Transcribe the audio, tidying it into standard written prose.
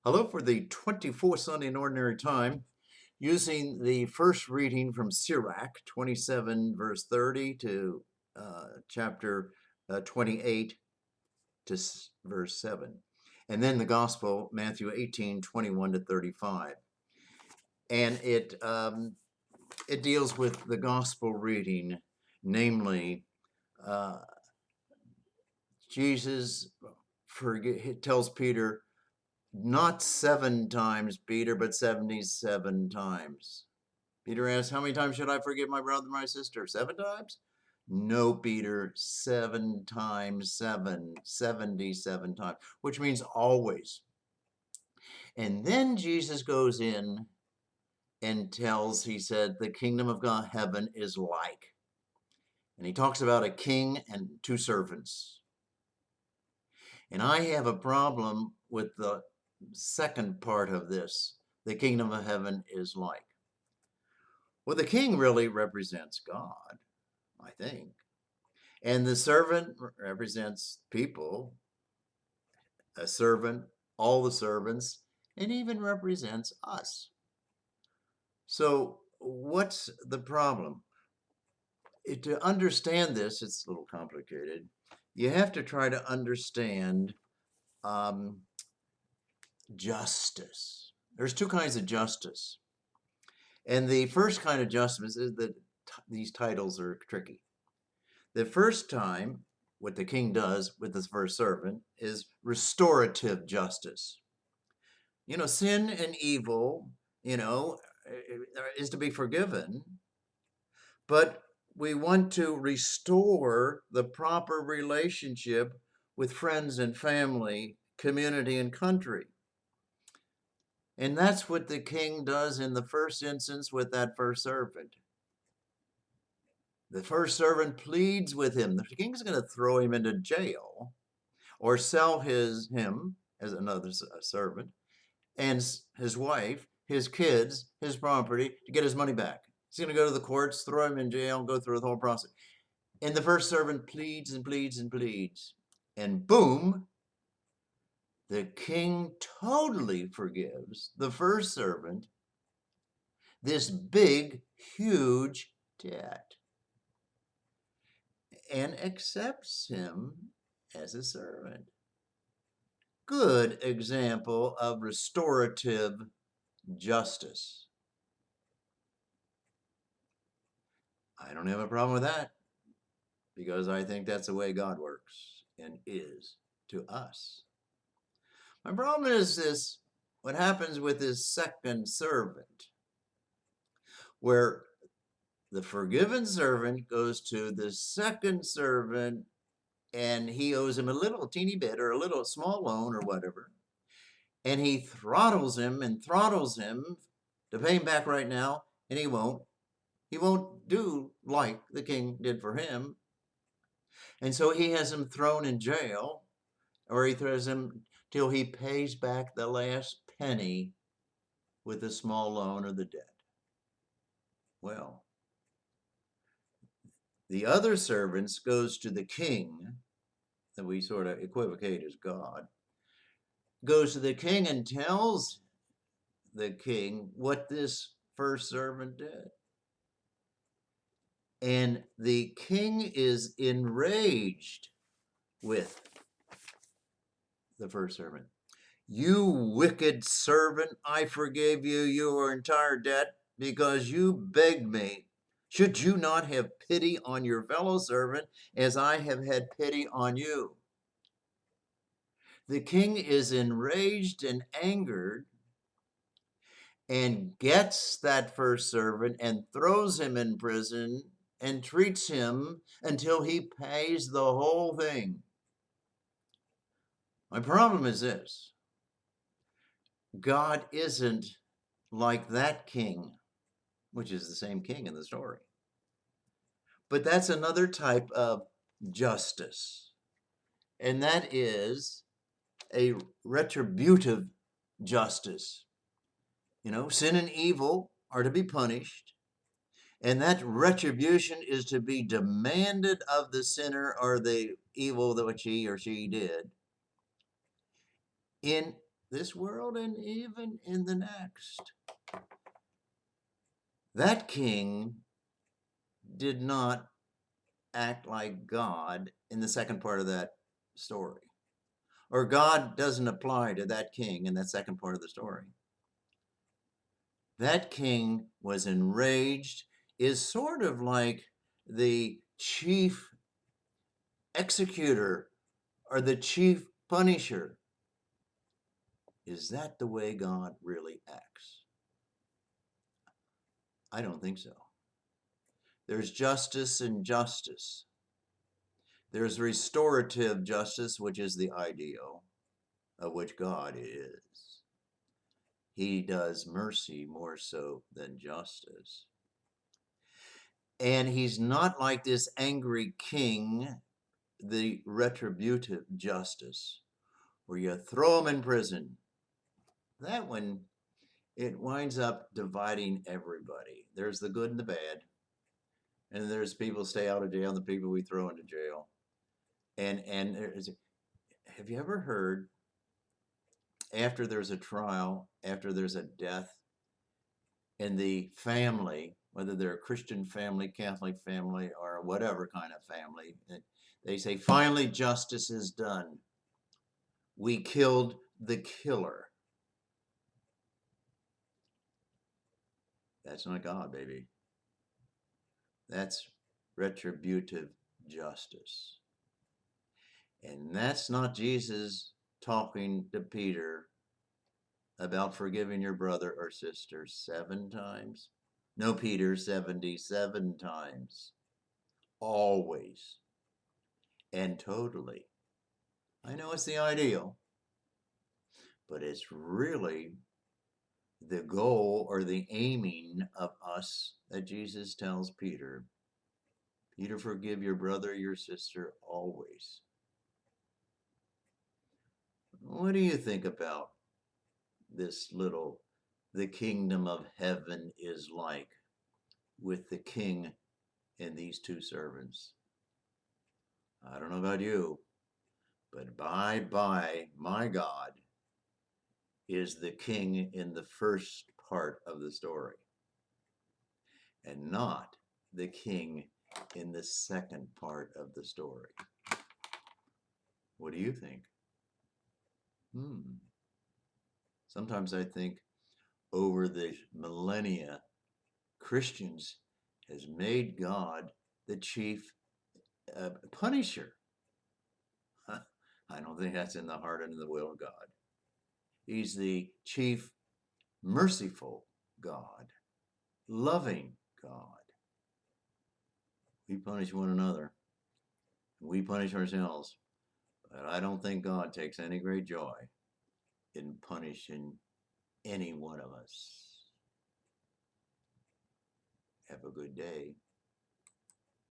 Hello for the 24th Sunday in Ordinary Time, using the first reading from Sirach 27, verse 30 to chapter 28 to verse 7. And then the Gospel, Matthew 18, 21 to 35. And it deals with the Gospel reading, namely, Jesus tells Peter, not 7 times, Peter, but 77 times. Peter asks, how many times should I forgive my brother, my sister? 7 times? No, Peter, 7 times 7, 77 times, which means always. And then Jesus goes in and tells, he said, the kingdom of God, heaven is like. And he talks about a king and 2 servants. And I have a problem with the second part of this. The kingdom of heaven is like. Well, the king really represents God, I think. And the servant represents people, a servant, all the servants, and even represents us. So what's the problem? To understand this, it's a little complicated. You have to try to understand justice. There's 2 kinds of justice. And the first kind of justice is that these titles are tricky. The first time, what the king does with his first servant is restorative justice. Sin and evil, is to be forgiven, but we want to restore the proper relationship with friends and family, community and country. And that's what the king does in the first instance with that first servant. The first servant pleads with him. The king's going to throw him into jail or sell him as another servant and his wife, his kids, his property to get his money back. He's going to go to the courts, throw him in jail, and go through the whole process. And the first servant pleads and pleads and pleads. And boom, the king totally forgives the first servant this big, huge debt and accepts him as a servant. Good example of restorative justice. I don't have a problem with that because I think that's the way God works and is to us. My problem is this, what happens with this second servant, where the forgiven servant goes to the second servant and he owes him a little teeny bit or a little small loan or whatever. And he throttles him to pay him back right now, and he won't. He won't do like the king did for him. And so he has him thrown in jail, or he throws him till he pays back the last penny with the small loan or the debt. Well, the other servants goes to the king, that we sort of equivocate as God, goes to the king and tells the king what this first servant did. And the king is enraged with the first servant. You wicked servant, I forgave you your entire debt because you begged me. Should you not have pity on your fellow servant as I have had pity on you? The king is enraged and angered and gets that first servant and throws him in prison and treats him until he pays the whole thing. My problem is this: God isn't like that king, which is the same king in the story. But that's another type of justice, and that is a retributive justice. Sin and evil are to be punished, and that retribution is to be demanded of the sinner or the evil that which he or she did in this world and even in the next. That king did not act like God in the second part of that story. Or God doesn't apply to that king in that second part of the story. That king was enraged, is sort of like the chief executor or the chief punisher. Is that the way God really acts? I don't think so. There's justice and justice. There's restorative justice, which is the ideal of which God is. He does mercy more so than justice. And he's not like this angry king, the retributive justice, where you throw him in prison. That one, it winds up dividing everybody. There's the good and the bad. And there's people stay out of jail and the people we throw into jail. And have you ever heard, after there's a trial, after there's a death, and the family, whether they're a Christian family, Catholic family, or whatever kind of family, they say, finally justice is done. We killed the killer. That's not God, baby. That's retributive justice. And that's not Jesus talking to Peter about forgiving your brother or sister 7 times. No, Peter, 77 times. Always. And totally. I know it's the ideal, but it's really the goal or the aiming of us that Jesus tells Peter. Peter, forgive your brother, your sister, always. What do you think about this little, the kingdom of heaven is like, with the king and these 2 servants? I don't know about you, but bye, my God is the king in the first part of the story, and not the king in the second part of the story. What do you think? Sometimes I think over the millennia, Christians has made God the chief punisher. I don't think that's in the heart and in the will of God. He's the chief merciful God, loving God. We punish one another. We punish ourselves. But I don't think God takes any great joy in punishing any one of us. Have a good day.